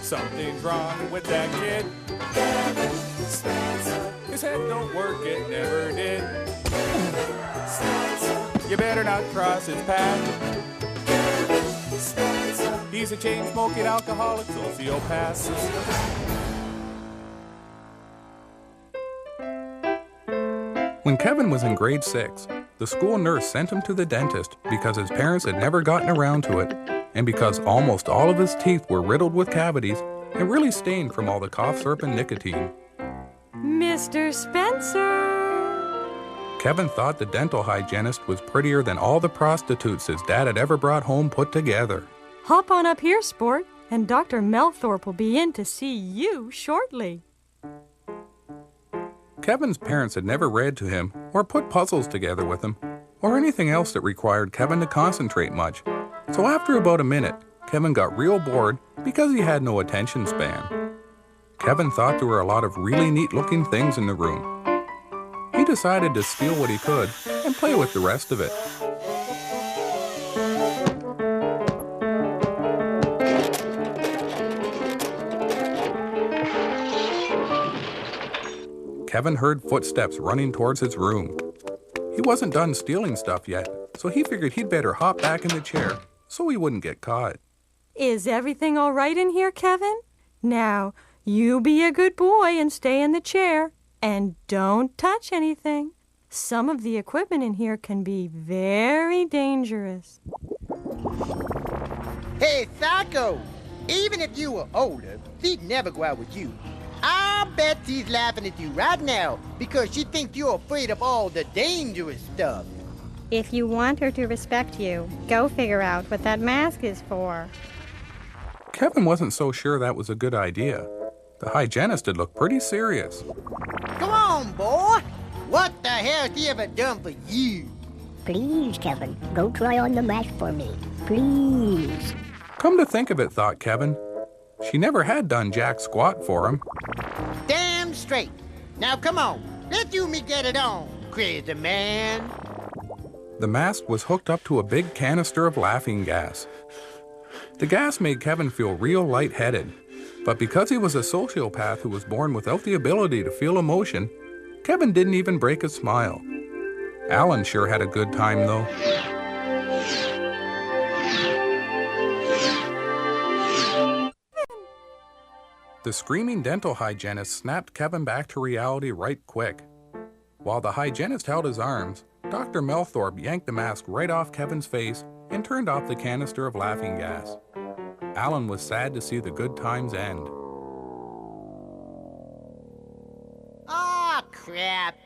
Something's wrong with that kid. His head don't work, it never did. You better not cross his path. He's a chain-smoking alcoholic sociopath. When Kevin was in grade 6, the school nurse sent him to the dentist because his parents had never gotten around to it, and because almost all of his teeth were riddled with cavities and really stained from all the cough syrup and nicotine. Mr. Spencer! Kevin thought the dental hygienist was prettier than all the prostitutes his dad had ever brought home put together. Hop on up here, sport, and Dr. Melthorpe will be in to see you shortly. Kevin's parents had never read to him or put puzzles together with him or anything else that required Kevin to concentrate much. So after about a minute, Kevin got real bored because he had no attention span. Kevin thought there were a lot of really neat-looking things in the room. He decided to steal what he could and play with the rest of it. Kevin heard footsteps running towards his room. He wasn't done stealing stuff yet, so he figured he'd better hop back in the chair so he wouldn't get caught. Is everything all right in here, Kevin? Now, you be a good boy and stay in the chair, and don't touch anything. Some of the equipment in here can be very dangerous. Hey, Psycho! Even if you were older, she'd never go out with you. I'll bet she's laughing at you right now because she thinks you're afraid of all the dangerous stuff. If you want her to respect you, go figure out what that mask is for. Kevin wasn't so sure that was a good idea. The hygienist had looked pretty serious. Come on, boy! What the hell has she ever done for you? Please, Kevin, go try on the mask for me. Please. Come to think of it, thought Kevin, she never had done jack squat for him. Damn straight. Now come on, let you me get it on, crazy man. The mask was hooked up to a big canister of laughing gas. The gas made Kevin feel real lightheaded, but because he was a sociopath who was born without the ability to feel emotion, Kevin didn't even break a smile. Alan sure had a good time, though. The screaming dental hygienist snapped Kevin back to reality right quick. While the hygienist held his arms, Dr. Melthorpe yanked the mask right off Kevin's face and turned off the canister of laughing gas. Alan was sad to see the good times end. Ah, crap.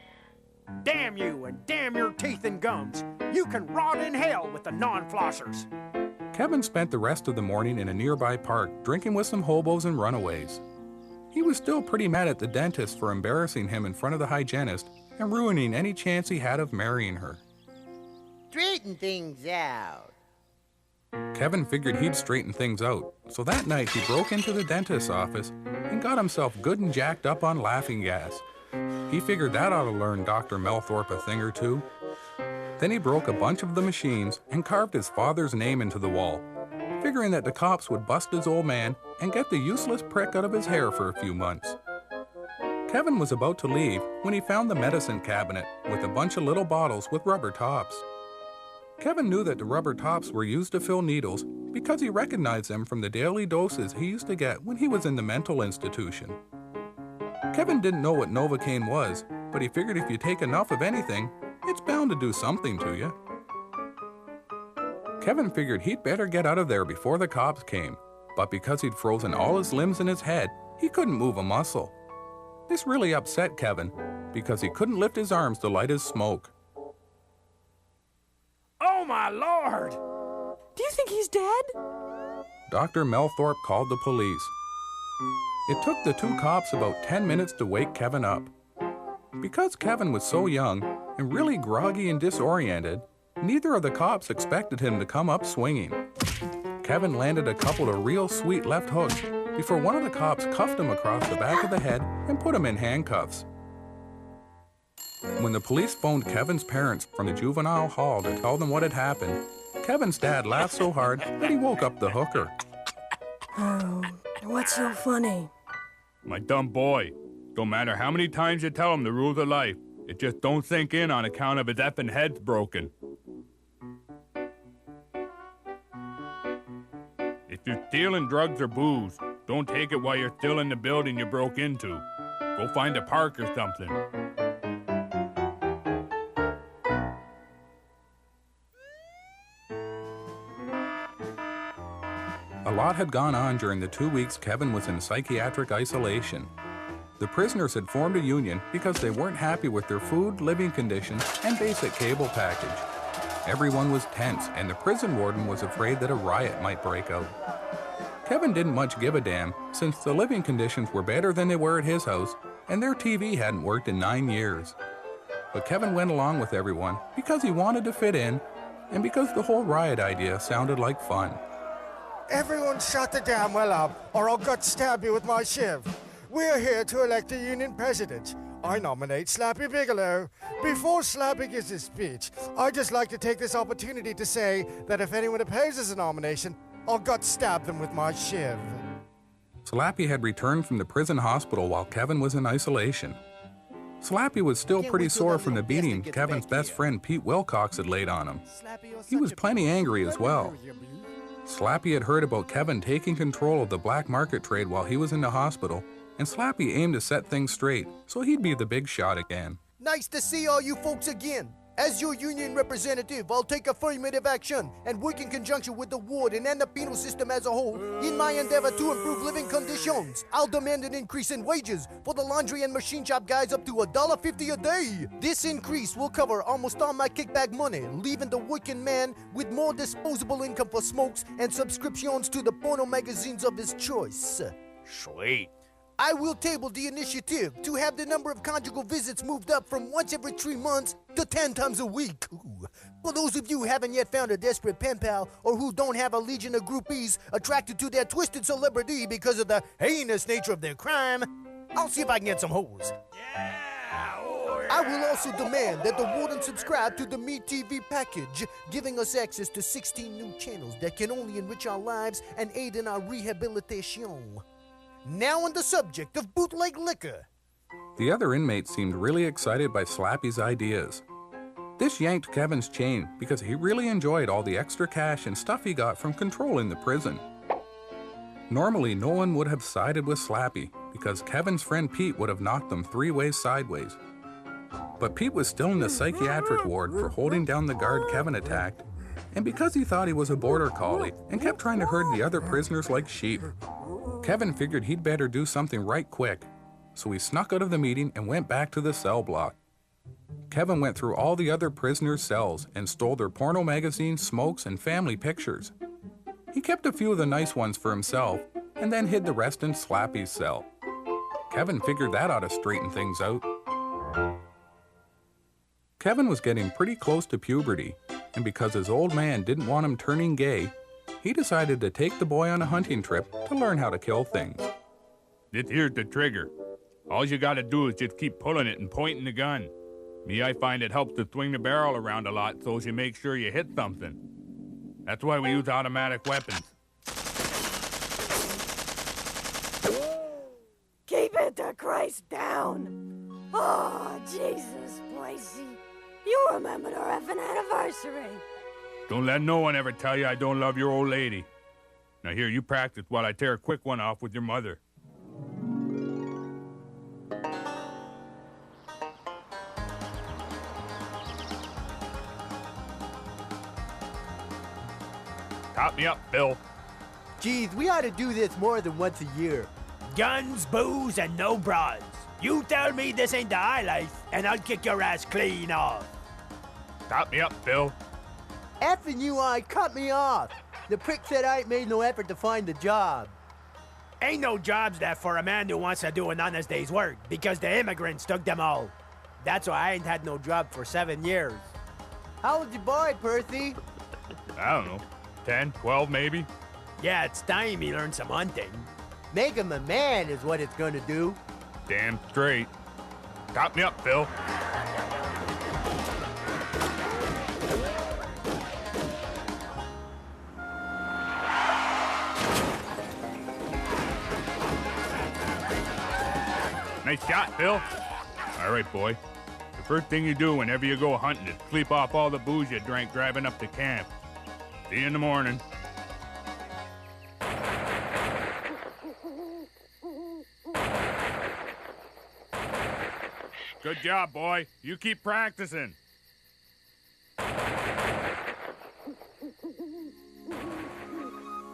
Damn you and damn your teeth and gums. You can rot in hell with the non-flossers. Kevin spent the rest of the morning in a nearby park drinking with some hobos and runaways. He was still pretty mad at the dentist for embarrassing him in front of the hygienist and ruining any chance he had of marrying her. Straighten things out. Kevin figured he'd straighten things out, so that night he broke into the dentist's office and got himself good and jacked up on laughing gas. He figured that ought to learn Dr. Melthorpe a thing or two. Then he broke a bunch of the machines and carved his father's name into the wall, figuring that the cops would bust his old man and get the useless prick out of his hair for a few months. Kevin was about to leave when he found the medicine cabinet with a bunch of little bottles with rubber tops. Kevin knew that the rubber tops were used to fill needles because he recognized them from the daily doses he used to get when he was in the mental institution. Kevin didn't know what Novocaine was, but he figured if you take enough of anything, it's bound to do something to you. Kevin figured he'd better get out of there before the cops came, but because he'd frozen all his limbs in his head, he couldn't move a muscle. This really upset Kevin because he couldn't lift his arms to light his smoke. Oh my Lord! Do you think he's dead? Dr. Melthorpe called the police. It took the two cops about 10 minutes to wake Kevin up. Because Kevin was so young and really groggy and disoriented, neither of the cops expected him to come up swinging. Kevin landed a couple of real sweet left hooks before one of the cops cuffed him across the back of the head and put him in handcuffs. When the police phoned Kevin's parents from the juvenile hall to tell them what had happened, Kevin's dad laughed so hard that he woke up the hooker. Oh, what's so funny? My dumb boy. Don't matter how many times you tell him the rules of life, it just don't sink in on account of his effing head's broken. If you're stealing drugs or booze, don't take it while you're still in the building you broke into. Go find a park or something. A lot had gone on during the 2 weeks Kevin was in psychiatric isolation. The prisoners had formed a union because they weren't happy with their food, living conditions, and basic cable package. Everyone was tense, and the prison warden was afraid that a riot might break out. Kevin didn't much give a damn, since the living conditions were better than they were at his house, and their TV hadn't worked in 9 years. But Kevin went along with everyone because he wanted to fit in, and because the whole riot idea sounded like fun. Everyone shut the damn well up, or I'll gut stab you with my shiv. We're here to elect a union president. I nominate Slappy Bigelow. Before Slappy gives his speech, I'd just like to take this opportunity to say that if anyone opposes the nomination, I'll gut stab them with my shiv. Slappy had returned from the prison hospital while Kevin was in isolation. Slappy was still pretty sore from the beating Kevin's best friend Pete Wilcox had laid on him. He was plenty angry as well. Slappy had heard about Kevin taking control of the black market trade while he was in the hospital, and Slappy aimed to set things straight so he'd be the big shot again. Nice to see all you folks again. As your union representative, I'll take affirmative action and work in conjunction with the warden and the penal system as a whole in my endeavor to improve living conditions. I'll demand an increase in wages for the laundry and machine shop guys up to $1.50 a day. This increase will cover almost all my kickback money, leaving the working man with more disposable income for smokes and subscriptions to the porno magazines of his choice. Sweet. I will table the initiative to have the number of conjugal visits moved up from once every 3 months to 10 times a week. Ooh. For those of you who haven't yet found a desperate pen pal or who don't have a legion of groupies attracted to their twisted celebrity because of the heinous nature of their crime, I'll see if I can get some hoes. I will also demand that the warden subscribe to the Me TV package, giving us access to 16 new channels that can only enrich our lives and aid in our rehabilitation. Now on the subject of bootleg liquor. The other inmates seemed really excited by Slappy's ideas. This yanked Kevin's chain because he really enjoyed all the extra cash and stuff he got from controlling the prison. Normally, no one would have sided with Slappy because Kevin's friend Pete would have knocked them 3 ways sideways. But Pete was still in the psychiatric ward for holding down the guard Kevin attacked, and because he thought he was a border collie and kept trying to herd the other prisoners like sheep. Kevin figured he'd better do something right quick, so he snuck out of the meeting and went back to the cell block. Kevin went through all the other prisoners' cells and stole their porno magazines, smokes, and family pictures. He kept a few of the nice ones for himself and then hid the rest in Slappy's cell. Kevin figured that ought to straighten things out. Kevin was getting pretty close to puberty, and because his old man didn't want him turning gay, he decided to take the boy on a hunting trip to learn how to kill things. This here's the trigger. All you gotta do is just keep pulling it and pointing the gun. Me, I find it helps to swing the barrel around a lot so as you make sure you hit something. That's why we use automatic weapons. Keep it to Christ down. Oh, Jesus, Boise. You remembered our effing anniversary. Don't let no one ever tell you I don't love your old lady. Now here, you practice while I tear a quick one off with your mother. Top me up, Bill. Geez, we ought to do this more than once a year. Guns, booze, and no bras. You tell me this ain't the high life, and I'll kick your ass clean off. Top me up, Bill. Effing you, I cut me off. The prick said I ain't made no effort to find a job. Ain't no jobs left for a man who wants to do an honest day's work because the immigrants took them all. That's why I ain't had no job for 7 years. How old's your boy, Percy? I don't know. 10, 12 maybe? Yeah, it's time he learned some hunting. Make him a man is what it's gonna do. Damn straight. Top me up, Phil. Nice shot, Phil. All right, boy. The first thing you do whenever you go hunting is sleep off all the booze you drank driving up to camp. See you in the morning. Good job, boy. You keep practicing.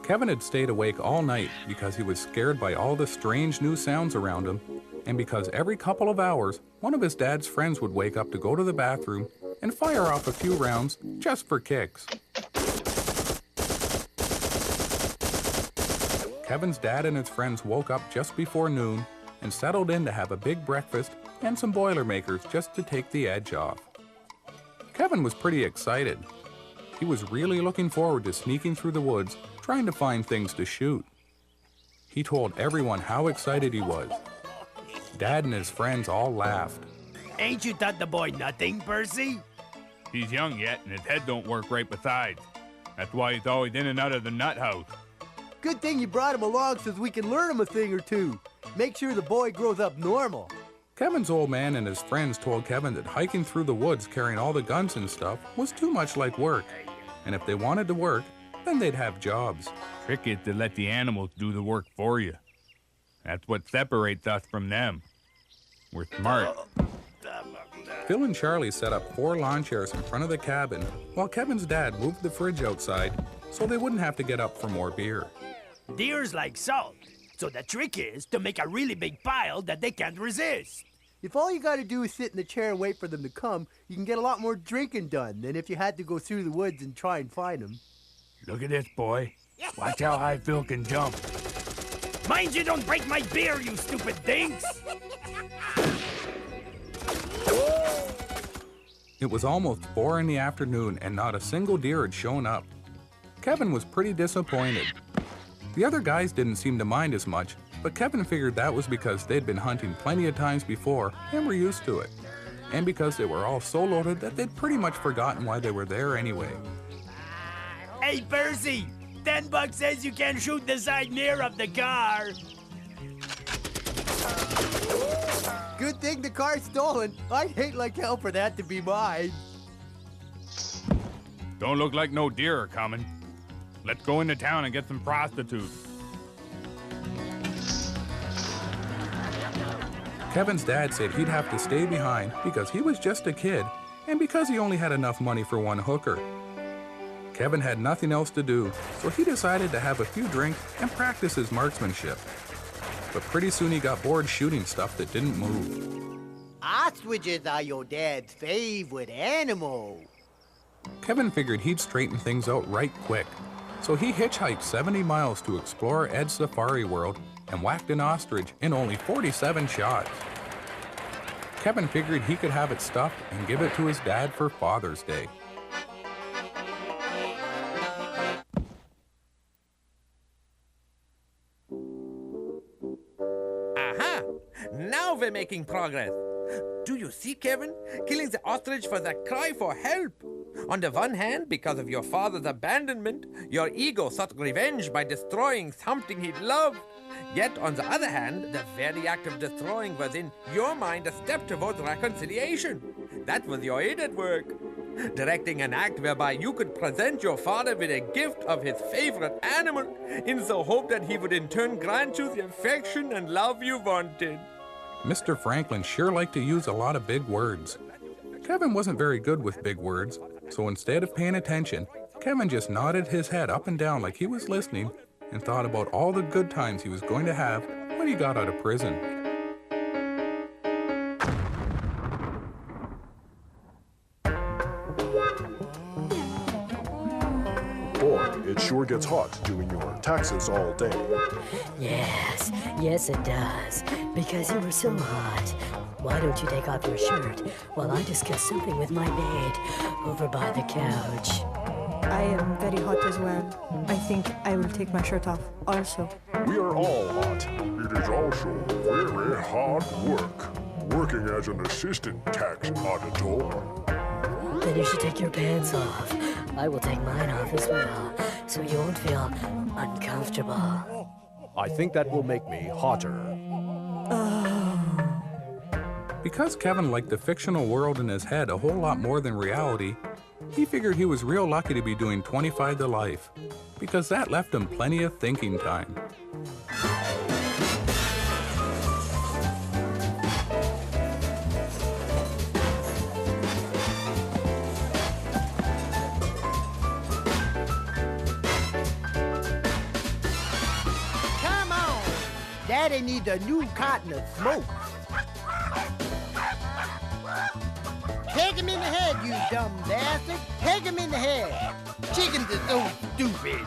Kevin had stayed awake all night because he was scared by all the strange new sounds around him, and because every couple of hours, one of his dad's friends would wake up to go to the bathroom and fire off a few rounds just for kicks. Kevin's dad and his friends woke up just before noon and settled in to have a big breakfast and some Boilermakers just to take the edge off. Kevin was pretty excited. He was really looking forward to sneaking through the woods, trying to find things to shoot. He told everyone how excited he was. Dad and his friends all laughed. Ain't you taught the boy nothing, Percy? He's young yet, and his head don't work right besides. That's why he's always in and out of the nut house. Good thing you brought him along so we can learn him a thing or two. Make sure the boy grows up normal. Kevin's old man and his friends told Kevin that hiking through the woods carrying all the guns and stuff was too much like work. And if they wanted to work, then they'd have jobs. Trick is to let the animals do the work for you. That's what separates us from them. We're smart. Phil and Charlie set up 4 lawn chairs in front of the cabin while Kevin's dad moved the fridge outside so they wouldn't have to get up for more beer. Deers like salt, so the trick is to make a really big pile that they can't resist. If all you gotta do is sit in the chair and wait for them to come, you can get a lot more drinking done than if you had to go through the woods and try and find them. Look at this, boy. Watch how high Phil can jump. Mind you don't break my beer, you stupid dinks! It was almost 4 in the afternoon and not a single deer had shown up. Kevin was pretty disappointed. The other guys didn't seem to mind as much, but Kevin figured that was because they'd been hunting plenty of times before and were used to it, and because they were all so loaded that they'd pretty much forgotten why they were there anyway. Hey, Percy! $10 says you can shoot the side mirror of the car. Good thing the car's stolen. I'd hate like hell for that to be mine. Don't look like no deer are coming. Let's go into town and get some prostitutes. Kevin's dad said he'd have to stay behind because he was just a kid and because he only had enough money for one hooker. Kevin had nothing else to do, so he decided to have a few drinks and practice his marksmanship. But pretty soon he got bored shooting stuff that didn't move. Ostriches are your dad's favorite animal. Kevin figured he'd straighten things out right quick, so he hitchhiked 70 miles to explore Ed's Safari World and whacked an ostrich in only 47 shots. Kevin figured he could have it stuffed and give it to his dad for Father's Day. Aha! Now we're making progress. Do you see, Kevin? Killing the ostrich was a cry for help. On the one hand, because of your father's abandonment, your ego sought revenge by destroying something he loved. Yet, on the other hand, the very act of destroying was in your mind a step towards reconciliation. That was your aid at work. Directing an act whereby you could present your father with a gift of his favorite animal in the hope that he would in turn grant you the affection and love you wanted. Mr. Franklin sure liked to use a lot of big words. Kevin wasn't very good with big words, so instead of paying attention, Kevin just nodded his head up and down like he was listening and thought about all the good times he was going to have when he got out of prison. Boy, it sure gets hot doing your taxes all day. Yes, it does. Because you were so hot. Why don't you take off your shirt while I discuss something with my maid over by the couch? I am very hot as well. I think I will take my shirt off also. We are all hot. It is also very hard work. working as an assistant tax auditor. Then you should take your pants off. I will take mine off as well, so you won't feel uncomfortable. I think that will make me hotter. Because Kevin liked the fictional world in his head a whole lot more than reality, he figured he was real lucky to be doing 25 to life, because that left him plenty of thinking time. Come on! Daddy needs a new carton of smokes. Peg him in the head, you dumb bastard! Peg him in the head! Chickens are so stupid!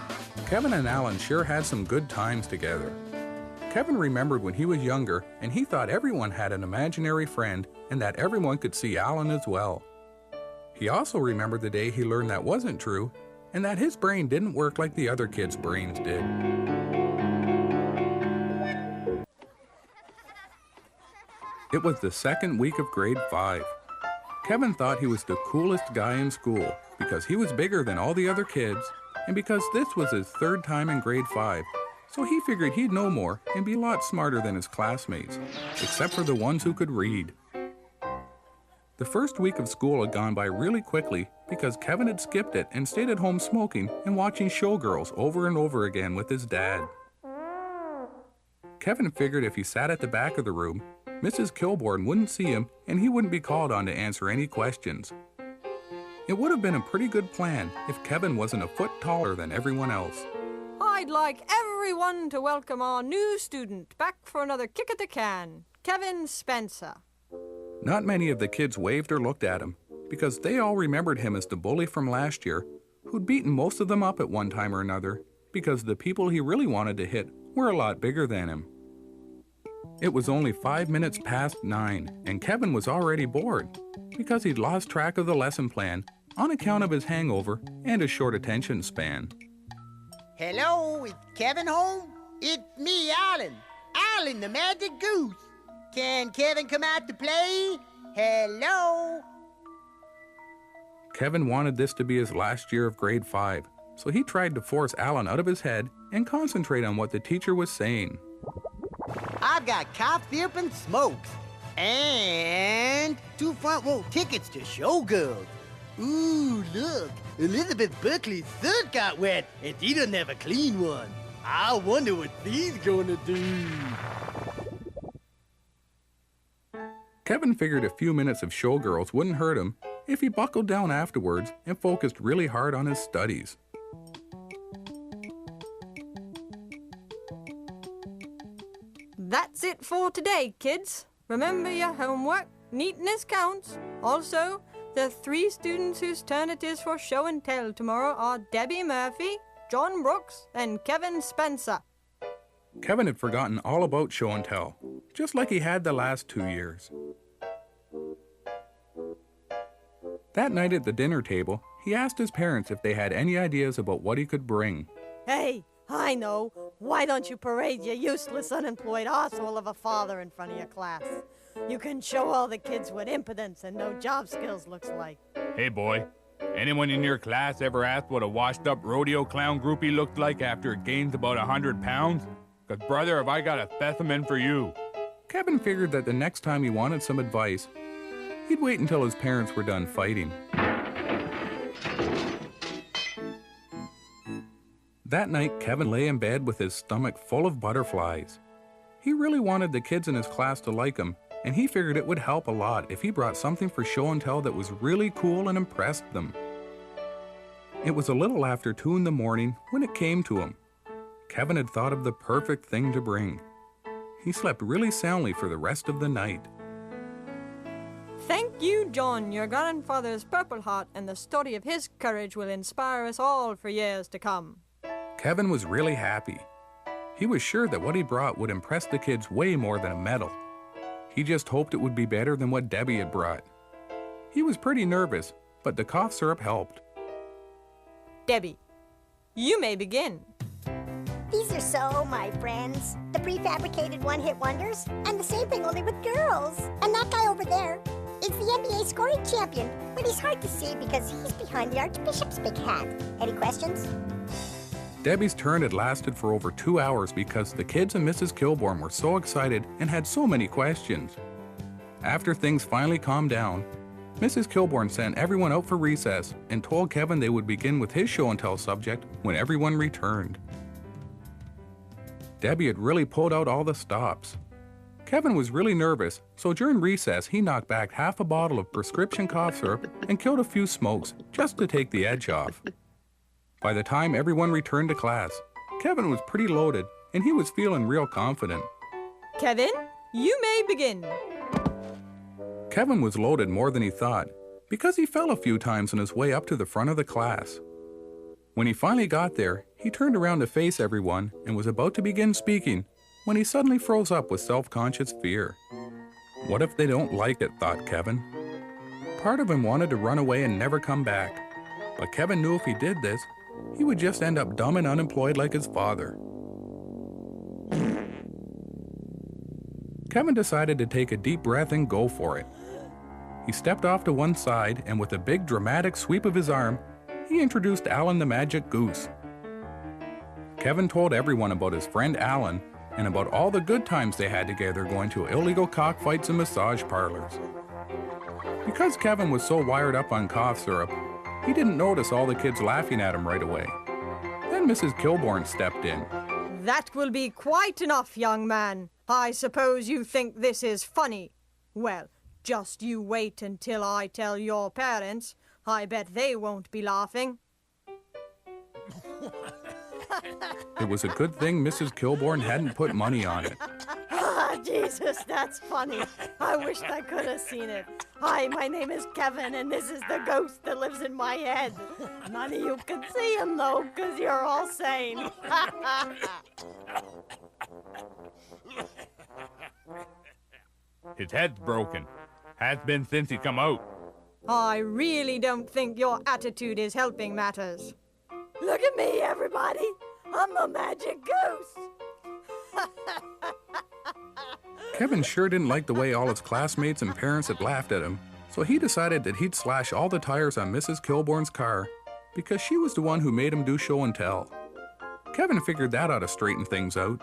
Kevin and Alan sure had some good times together. Kevin remembered when he was younger, and he thought everyone had an imaginary friend and that everyone could see Alan as well. He also remembered the day he learned that wasn't true, and that his brain didn't work like the other kids' brains did. It was the second week of grade 5. Kevin thought he was the coolest guy in school because he was bigger than all the other kids and because this was his third time in grade 5, so he figured he'd know more and be a lot smarter than his classmates, except for the ones who could read. The first week of school had gone by really quickly because Kevin had skipped it and stayed at home smoking and watching Showgirls over and over again with his dad. Kevin figured if he sat at the back of the room, Mrs. Kilbourne wouldn't see him and he wouldn't be called on to answer any questions. It would have been a pretty good plan if Kevin wasn't a foot taller than everyone else. I'd like everyone to welcome our new student back for another kick at the can, Kevin Spencer. Not many of the kids waved or looked at him because they all remembered him as the bully from last year who'd beaten most of them up at one time or another because the people he really wanted to hit were a lot bigger than him. It was only 5 minutes past 9, and Kevin was already bored because he'd lost track of the lesson plan on account of his hangover and his short attention span. Hello, is Kevin home? It's me, Alan. Alan, the magic goose. Can Kevin come out to play? Hello? Kevin wanted this to be his last year of grade 5, so he tried to force Alan out of his head and concentrate on what the teacher was saying. I've got cough syrup and smokes. And 2 front row tickets to Showgirls. Ooh, look. Elizabeth Berkley's shirt got wet, and she doesn't have a clean one. I wonder what she's gonna do. Kevin figured a few minutes of Showgirls wouldn't hurt him if he buckled down afterwards and focused really hard on his studies. That's it for today, kids. Remember your homework. Neatness counts. Also, the 3 students whose turn it is for show and tell tomorrow are Debbie Murphy, John Brooks, and Kevin Spencer. Kevin had forgotten all about show and tell, just like he had the last 2 years. That night at the dinner table, he asked his parents if they had any ideas about what he could bring. Hey, I know. Why don't you parade your useless, unemployed arsehole of a father in front of your class? You can show all the kids what impotence and no job skills looks like. Hey, boy. Anyone in your class ever asked what a washed-up rodeo clown groupie looked like after it gains about 100 pounds? 'Cause, brother, have I got a specimen for you. Kevin figured that the next time he wanted some advice, he'd wait until his parents were done fighting. That night, Kevin lay in bed with his stomach full of butterflies. He really wanted the kids in his class to like him, and he figured it would help a lot if he brought something for show and tell that was really cool and impressed them. It was a little after 2 in the morning when it came to him. Kevin had thought of the perfect thing to bring. He slept really soundly for the rest of the night. Thank you, John. Your grandfather's Purple Heart and the story of his courage will inspire us all for years to come. Kevin was really happy. He was sure that what he brought would impress the kids way more than a medal. He just hoped it would be better than what Debbie had brought. He was pretty nervous, but the cough syrup helped. Debbie, you may begin. These are or so, my friends. The prefabricated one-hit wonders, and the same thing only with girls. And that guy over there is the NBA scoring champion, but he's hard to see because he's behind the Archbishop's big hat. Any questions? Debbie's turn had lasted for over 2 hours because the kids and Mrs. Kilbourne were so excited and had so many questions. After things finally calmed down, Mrs. Kilbourne sent everyone out for recess and told Kevin they would begin with his show and tell subject when everyone returned. Debbie had really pulled out all the stops. Kevin was really nervous, so during recess he knocked back half a bottle of prescription cough syrup and killed a few smokes just to take the edge off. By the time everyone returned to class, Kevin was pretty loaded and he was feeling real confident. Kevin, you may begin. Kevin was loaded more than he thought because he fell a few times on his way up to the front of the class. When he finally got there, he turned around to face everyone and was about to begin speaking when he suddenly froze up with self-conscious fear. What if they don't like it, thought Kevin. Part of him wanted to run away and never come back, but Kevin knew if he did this, he would just end up dumb and unemployed like his father. Kevin decided to take a deep breath and go for it. He stepped off to one side and with a big dramatic sweep of his arm, he introduced Alan the Magic Goose. Kevin told everyone about his friend Alan and about all the good times they had together going to illegal cockfights and massage parlors. Because Kevin was so wired up on cough syrup, he didn't notice all the kids laughing at him right away. Then Mrs. Kilbourne stepped in. That will be quite enough, young man. I suppose you think this is funny. Well, just you wait until I tell your parents. I bet they won't be laughing. It was a good thing Mrs. Kilbourne hadn't put money on it. Ah, Jesus, that's funny. I wish I could have seen it. Hi, my name is Kevin, and this is the ghost that lives in my head. None of you can see him, though, because you're all sane. His head's broken. Has been since he come out. I really don't think your attitude is helping matters. Look at me, everybody. I'm the magic goose. Kevin sure didn't like the way all his classmates and parents had laughed at him, so he decided that he'd slash all the tires on Mrs. Kilbourne's car because she was the one who made him do show and tell. Kevin figured that ought to straighten things out.